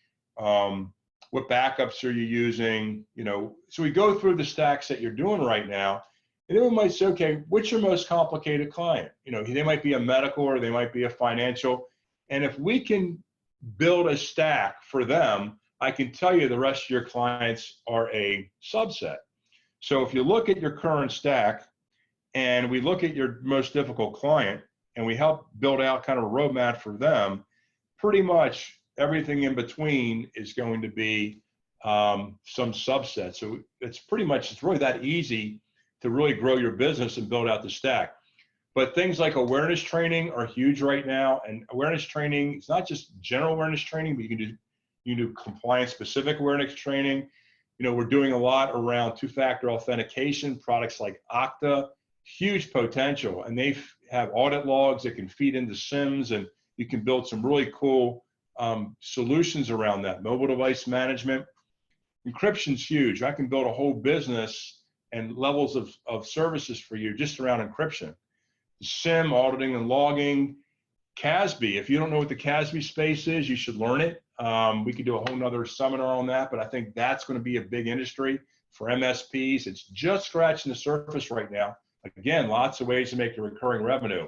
What backups are you using? You know, so we go through the stacks that you're doing right now, and then we might say, okay, what's your most complicated client? You know, they might be a medical or they might be a financial. And if we can build a stack for them, I can tell you the rest of your clients are a subset. So if you look at your current stack and we look at your most difficult client and we help build out kind of a roadmap for them, pretty much everything in between is going to be some subset. So it's really that easy to really grow your business and build out the stack. But things like awareness training are huge right now. And awareness training, it's not just general awareness training, but you can do compliance specific awareness training. You know, we're doing a lot around two-factor authentication, products like Okta, huge potential. And they have audit logs that can feed into SIMs, and you can build some really cool solutions around that. Mobile device management. Encryption's huge. I can build a whole business and levels of services for you just around encryption. SIM, auditing and logging, CASB. If you don't know what the CASB space is, you should learn it. We could do a whole nother seminar on that, but I think that's going to be a big industry for MSPs. It's just scratching the surface right now. Again, lots of ways to make the recurring revenue.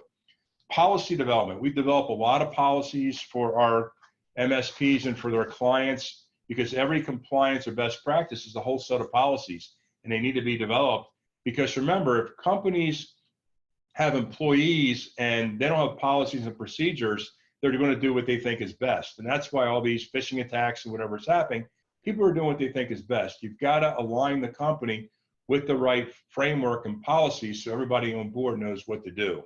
Policy development. We've developed a lot of policies for our MSPs and for their clients, because every compliance or best practice is a whole set of policies, and they need to be developed. Because remember, if companies have employees and they don't have policies and procedures, they're going to do what they think is best. And that's why all these phishing attacks and whatever's happening, people are doing what they think is best. You've got to align the company with the right framework and policies so everybody on board knows what to do.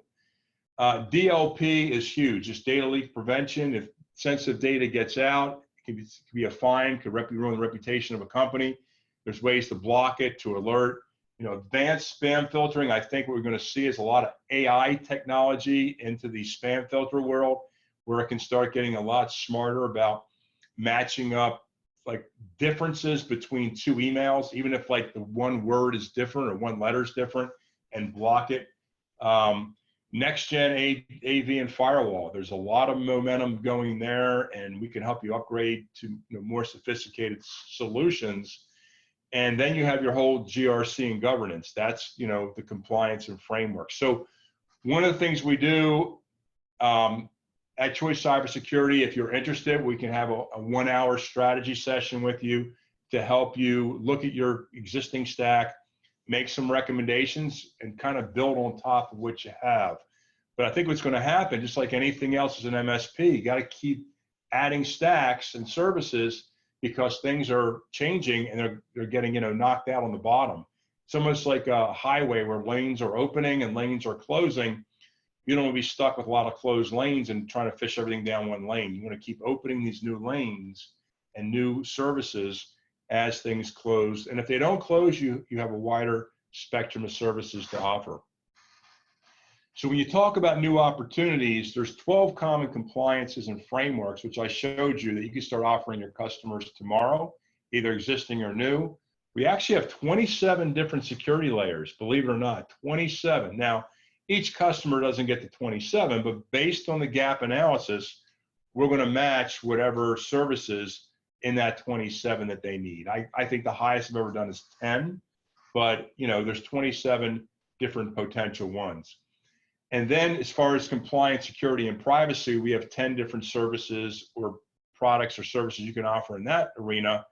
DLP is huge. It's data leak prevention. If sensitive data gets out, it can be a fine, could ruin the reputation of a company. There's ways to block it, to alert. You know, advanced spam filtering. I think what we're going to see is a lot of AI technology into the spam filter world, where it can start getting a lot smarter about matching up like differences between two emails, even if like the one word is different or one letter is different, and block it. Next gen AV and firewall. There's a lot of momentum going there, and we can help you upgrade to more sophisticated solutions. And then you have your whole GRC and governance. That's the compliance and framework. So one of the things we do at Choice CyberSecurity, if you're interested, we can have a 1-hour strategy session with you to help you look at your existing stack, make some recommendations, and kind of build on top of what you have. But I think what's going to happen, just like anything else as an MSP, you got to keep adding stacks and services, because things are changing and they're getting knocked out on the bottom. It's almost like a highway where lanes are opening and lanes are closing. You don't want to be stuck with a lot of closed lanes and trying to fish everything down one lane. You want to keep opening these new lanes and new services as things close. And if they don't close, you have a wider spectrum of services to offer. So when you talk about new opportunities, there's 12 common compliances and frameworks, which I showed you, that you can start offering your customers tomorrow, either existing or new. We actually have 27 different security layers, believe it or not, 27. Now, each customer doesn't get to 27, but based on the gap analysis, we're going to match whatever services in that 27 that they need. I think the highest I've ever done is 10, but there's 27 different potential ones. And then as far as compliance, security, and privacy, we have 10 different services or products or services you can offer in that arena.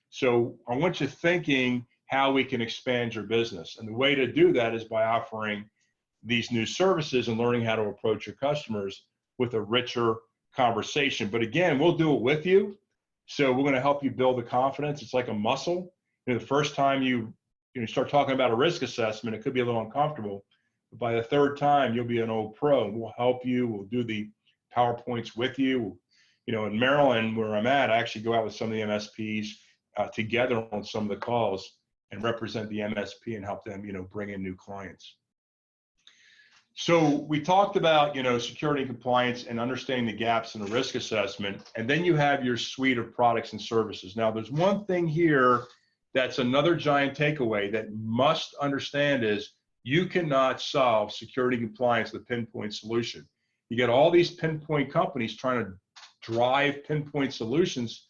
So I want you thinking how we can expand your business. And the way to do that is by offering these new services and learning how to approach your customers with a richer conversation. But again, we'll do it with you. So we're going to help you build the confidence. It's like a muscle. The first time you start talking about a risk assessment, it could be a little uncomfortable. But by the third time, you'll be an old pro. We'll help you. We'll do the PowerPoints with you. In Maryland, where I'm at, I actually go out with some of the MSPs together on some of the calls and represent the MSP and help them, bring in new clients. So we talked about, security and compliance and understanding the gaps in the risk assessment, and then you have your suite of products and services. Now, there's one thing here that's another giant takeaway that you must understand is you cannot solve security compliance with a pinpoint solution. You get all these pinpoint companies trying to drive pinpoint solutions.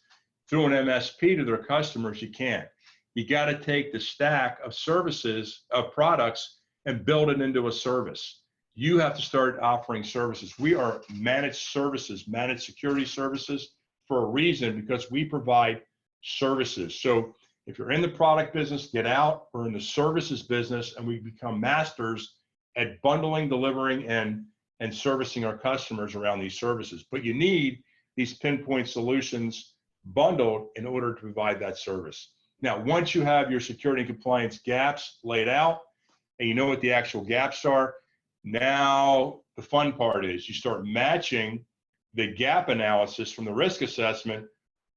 through an MSP to their customers, you can't. You got to take the stack of services, of products, and build it into a service. You have to start offering services. We are managed services, managed security services for a reason, because we provide services. So if you're in the product business, get out. We're in the services business, and we become masters at bundling, delivering, and servicing our customers around these services. But you need these pinpoint solutions bundled in order to provide that service. Now, once you have your security and compliance gaps laid out, and you know what the actual gaps are, now the fun part is you start matching the gap analysis from the risk assessment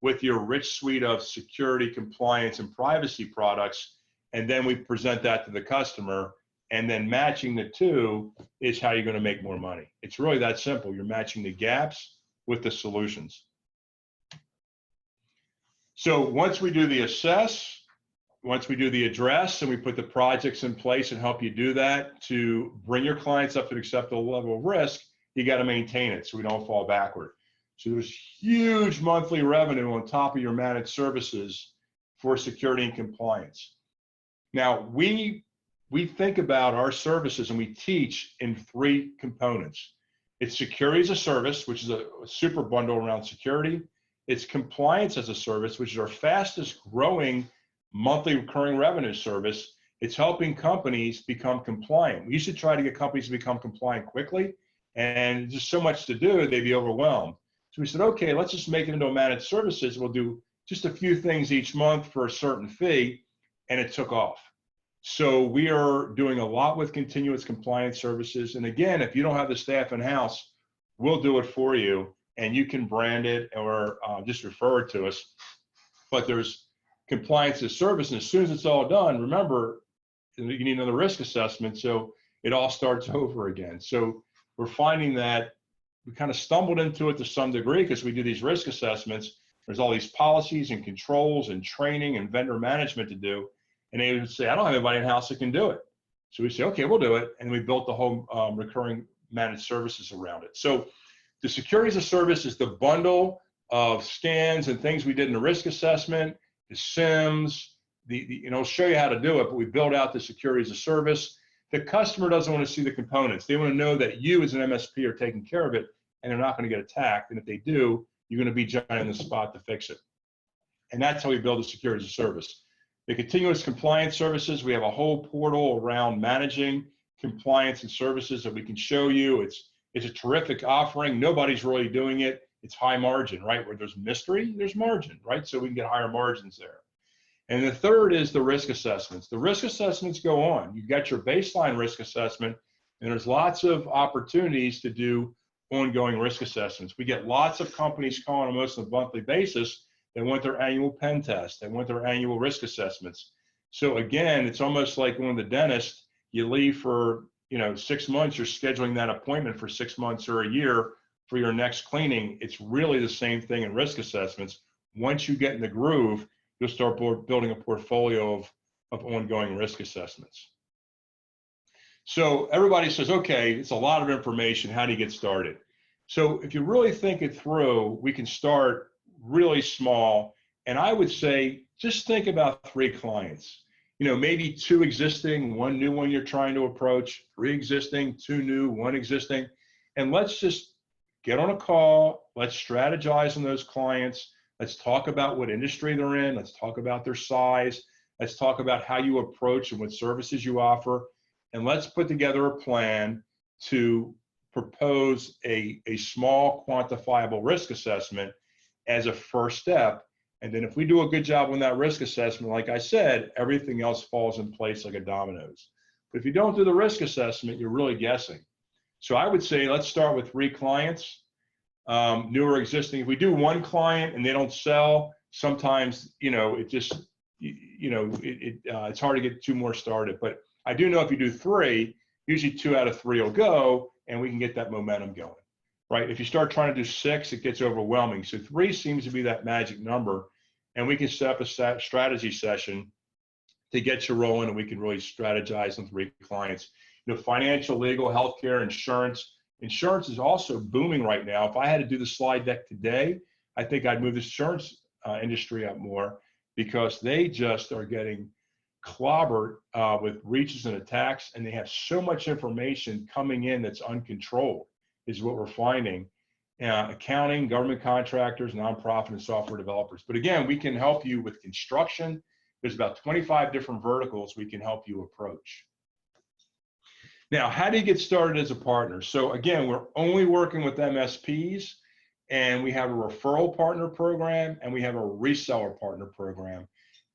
with your rich suite of security, compliance, and privacy products, and then we present that to the customer, and then matching the two is how you're going to make more money. It's really that simple. You're matching the gaps with the solutions. So once we do the assess, once we do the address, and we put the projects in place and help you do that to bring your clients up to an acceptable level of risk, you got to maintain it so we don't fall backward. So there's huge monthly revenue on top of your managed services for security and compliance. Now, we think about our services and we teach in three components. It's security as a service, which is a super bundle around security. It's compliance as a service, which is our fastest growing monthly recurring revenue service. It's helping companies become compliant. We used to try to get companies to become compliant quickly, and there's just so much to do, they'd be overwhelmed. So we said, okay, let's just make it into a managed services. We'll do just a few things each month for a certain fee, and it took off. So we are doing a lot with continuous compliance services. And again, if you don't have the staff in-house, we'll do it for you, and you can brand it or just refer it to us. But there's compliance as service, and as soon as it's all done, remember, you need another risk assessment, so it all starts over again. So we're finding that we kind of stumbled into it to some degree because we do these risk assessments. There's all these policies and controls and training and vendor management to do. And they would say, I don't have anybody in-house that can do it. So we say, okay, we'll do it. And we built the whole recurring managed services around it. So the security as a service is the bundle of scans and things we did in the risk assessment, the SIMs, I'll show you how to do it, but we build out the security as a service. The customer doesn't want to see the components. They want to know that you as an MSP are taking care of it, and they're not going to get attacked. And if they do, you're going to be giant in the spot to fix it. And that's how we build a security as a service. The continuous compliance services, we have a whole portal around managing compliance and services that we can show you. It's a terrific offering. Nobody's really doing it. It's high margin, right? Where there's mystery, there's margin, right? So we can get higher margins there. And the third is the risk assessments. The risk assessments go on. You've got your baseline risk assessment, and there's lots of opportunities to do ongoing risk assessments. We get lots of companies calling almost on a monthly basis. They want their annual pen test. They want their annual risk assessments. So again, it's almost like going to the dentist. You leave for 6 months. You're scheduling that appointment for 6 months or a year for your next cleaning. It's really the same thing in risk assessments. Once you get in the groove, you'll start building a portfolio of ongoing risk assessments. So everybody says, okay, it's a lot of information. How do you get started? So if you really think it through, we can start really small. And I would say, just think about 3 clients, maybe 2 existing, 1 new one you're trying to approach, 3 existing, 2 new, 1 existing. And let's just get on a call. Let's strategize on those clients. Let's talk about what industry they're in. Let's talk about their size. Let's talk about how you approach and what services you offer. And let's put together a plan to propose a small quantifiable risk assessment as a first step. And then if we do a good job on that risk assessment, like I said, everything else falls in place like a dominoes. But if you don't do the risk assessment, you're really guessing. So I would say, let's start with 3 clients, new or existing. If we do 1 client and they don't sell, sometimes, it's hard to get 2 more started. But I do know if you do 3, usually 2 out of 3 will go, and we can get that momentum going, right? If you start trying to do 6, it gets overwhelming. So 3 seems to be that magic number, and we can set up a strategy session to get you rolling, and we can really strategize on 3 clients. Financial, legal, healthcare, insurance. Insurance is also booming right now. If I had to do the slide deck today, I think I'd move the insurance industry up more, because they just are getting clobbered with breaches and attacks, and they have so much information coming in that's uncontrolled, is what we're finding. Accounting, government contractors, nonprofit, and software developers. But again, we can help you with construction. There's about 25 different verticals we can help you approach. Now, how do you get started as a partner? So again, we're only working with MSPs, and we have a referral partner program, and we have a reseller partner program.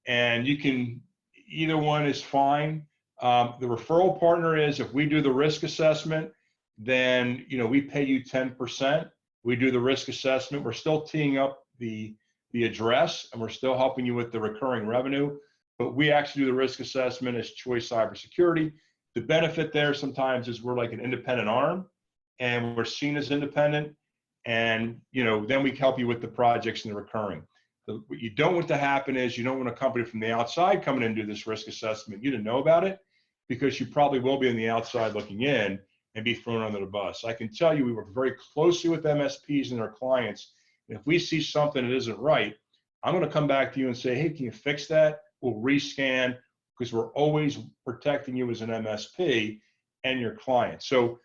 And you can, either one is fine. The referral partner is, if we do the risk assessment, then we pay you 10%. We do the risk assessment. We're still teeing up the address, and we're still helping you with the recurring revenue. But we actually do the risk assessment as Choice CyberSecurity. The benefit there sometimes is we're like an independent arm, and we're seen as independent. And then we help you with the projects and the recurring. What you don't want to happen is, you don't want a company from the outside coming in and do this risk assessment. You didn't know about it, because you probably will be on the outside looking in and be thrown under the bus. I can tell you, we work very closely with MSPs and their clients. And if we see something that isn't right, I'm going to come back to you and say, hey, can you fix that? We'll rescan, because we're always protecting you as an MSP and your client. So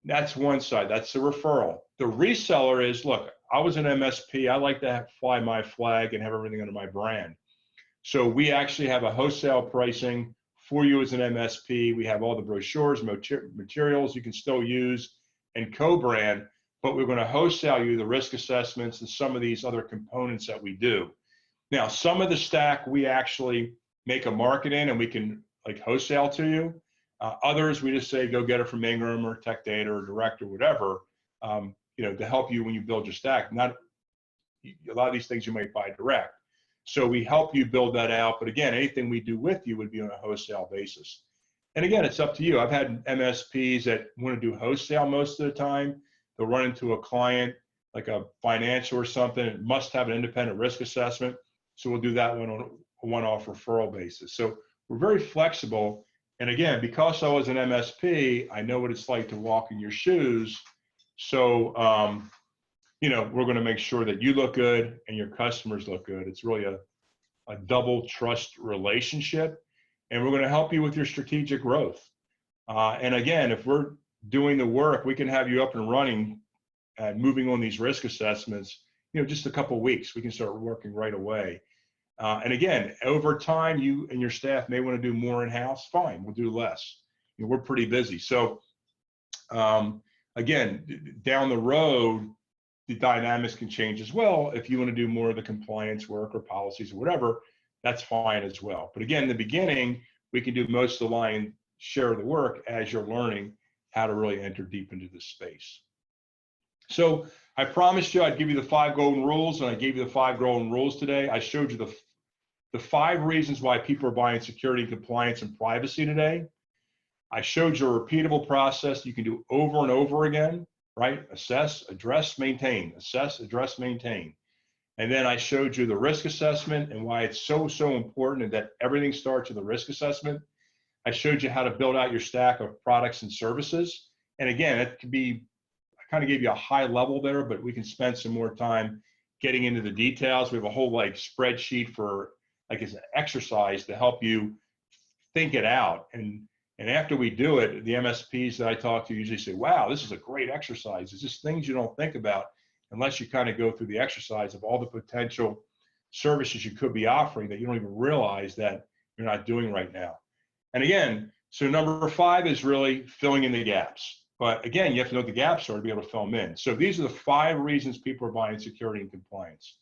that's one side. That's the referral. The reseller is, look, I was an MSP. I like to fly my flag and have everything under my brand. So we actually have a wholesale pricing for you as an MSP. We have all the brochures, materials you can still use and co-brand, but we're going to wholesale you the risk assessments and some of these other components that we do. Now, some of the stack we actually make a market in, and we can like wholesale to you. Others, we just say, go get it from Ingram or Tech Data or Direct or whatever, to help you when you build your stack. Not a lot of these things you might buy direct. So we help you build that out. But again, anything we do with you would be on a wholesale basis. And again, it's up to you. I've had MSPs that want to do wholesale most of the time. They'll run into a client like a financial or something, it must have an independent risk assessment. So we'll do that one on a one-off referral basis. So we're very flexible. And again, because I was an MSP, I know what it's like to walk in your shoes. So, we're going to make sure that you look good and your customers look good. It's really a double trust relationship, and we're going to help you with your strategic growth. And again, if we're doing the work, we can have you up and running and moving on these risk assessments, just a couple of weeks. We can start working right away. And again, over time, you and your staff may want to do more in-house. Fine, we'll do less. We're pretty busy. So again, down the road, the dynamics can change as well. If you want to do more of the compliance work or policies or whatever, that's fine as well. But again, in the beginning, we can do most of the lion's share of the work as you're learning how to really enter deep into this space. So I promised you I'd give you the 5 golden rules, and I gave you the 5 golden rules today. I showed you the 5 reasons why people are buying security, compliance, and privacy today. I showed you a repeatable process you can do over and over again, right? Assess, address, maintain, assess, address, maintain. And then I showed you the risk assessment and why it's so important, and that everything starts with the risk assessment. I showed you how to build out your stack of products and services. And again, it could be, I kind of gave you a high level there, but we can spend some more time getting into the details. We have a whole spreadsheet for as an exercise to help you think it out. And after we do it, the MSPs that I talk to usually say, wow, this is a great exercise. It's just things you don't think about unless you kind of go through the exercise of all the potential services you could be offering that you don't even realize that you're not doing right now. And again, so number 5 is really filling in the gaps. But again, you have to know what the gaps are to be able to fill them in. So these are the 5 reasons people are buying security and compliance.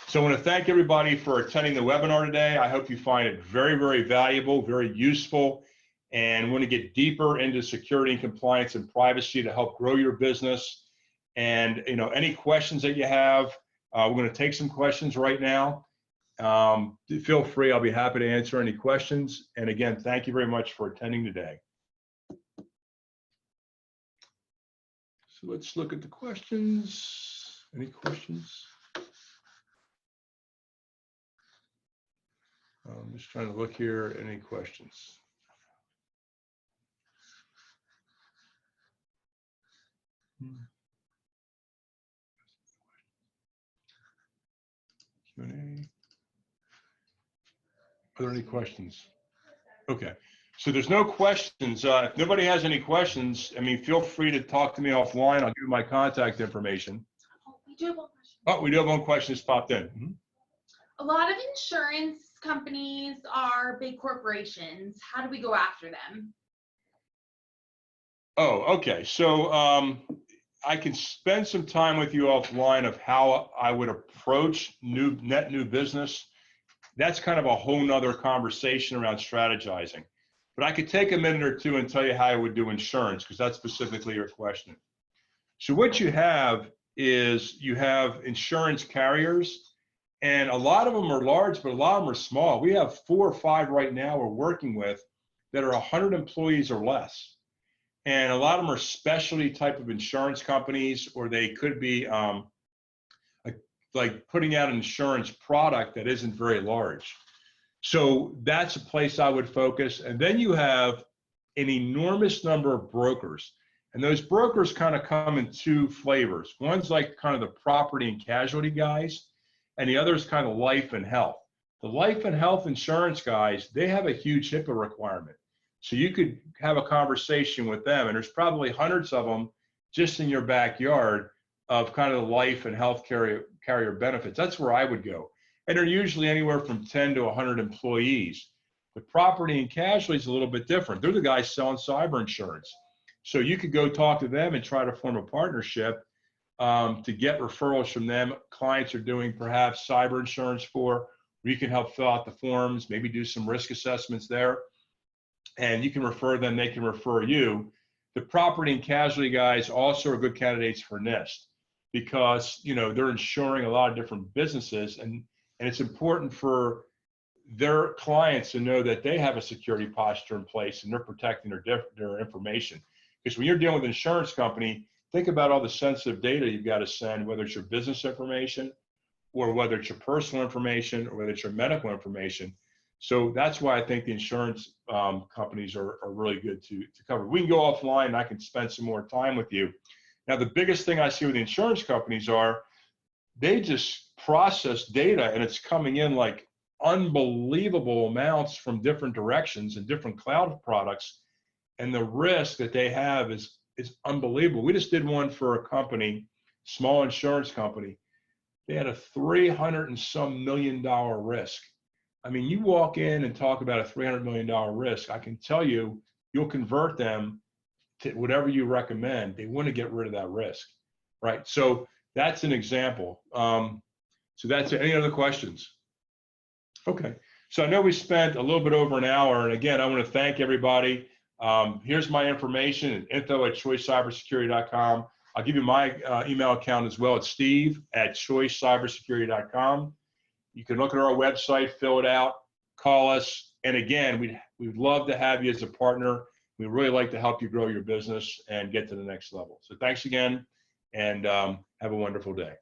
So I want to thank everybody for attending the webinar today. I hope you find it very, very valuable, very useful, and want to get deeper into security and compliance and privacy to help grow your business. And any questions that you have, we're going to take some questions right now. Feel free, I'll be happy to answer any questions. And again, thank you very much for attending today. So let's look at the questions. Any questions? I'm just trying to look here. Any questions? Are there any questions? Okay. So there's no questions. If nobody has any questions, I mean, feel free to talk to me offline. I'll give you my contact information. Oh, we do have one question. Oh, we do have one question that's popped in. Mm-hmm. A lot of insurance companies are big corporations. How do we go after them? Oh, okay. So I can spend some time with you offline of how I would approach net new business. That's kind of a whole nother conversation around strategizing. But I could take a minute or two and tell you how I would do insurance, because that's specifically your question. So what you have is you have insurance carriers, and a lot of them are large, but a lot of them are small. We have 4 or 5 right now we're working with that are 100 employees or less. And a lot of them are specialty type of insurance companies, or they could be like putting out an insurance product that isn't very large. So that's a place I would focus. And then you have an enormous number of brokers. And those brokers kind of come in 2 flavors. One's like kind of the property and casualty guys, and the other is kind of life and health. The life and health insurance guys, they have a huge HIPAA requirement. So you could have a conversation with them, and there's probably hundreds of them just in your backyard of kind of the life and health carrier benefits. That's where I would go. And they're usually anywhere from 10 to 100 employees. The property and casualty is a little bit different. They're the guys selling cyber insurance. So you could go talk to them and try to form a partnership to get referrals from them. Clients are doing perhaps cyber insurance for, where you can help fill out the forms, maybe do some risk assessments there. And you can refer them, they can refer you. The property and casualty guys also are good candidates for NIST, because they're insuring a lot of different businesses, and it's important for their clients to know that they have a security posture in place and they're protecting their information. Because when you're dealing with an insurance company, think about all the sensitive data you've got to send, whether it's your business information or whether it's your personal information or whether it's your medical information. So that's why I think the insurance companies are really good to cover. We can go offline and I can spend some more time with you. Now, the biggest thing I see with the insurance companies are they just process data, and it's coming in like unbelievable amounts from different directions and different cloud products. And the risk that they have is unbelievable. We just did one for a company, small insurance company. They had a $300 and some million risk. I mean, you walk in and talk about a $300 million risk, I can tell you, you'll convert them to whatever you recommend. They want to get rid of that risk, right? So that's an example. So that's it. Any other questions? Okay. So I know we spent a little bit over an hour. And again, I want to thank everybody. Here's my information, info@choicecybersecurity.com. I'll give you my email account as well. It's steve@choicecybersecurity.com. You can look at our website, fill it out, call us. And again, we'd love to have you as a partner. We really like to help you grow your business and get to the next level. So thanks again, and have a wonderful day.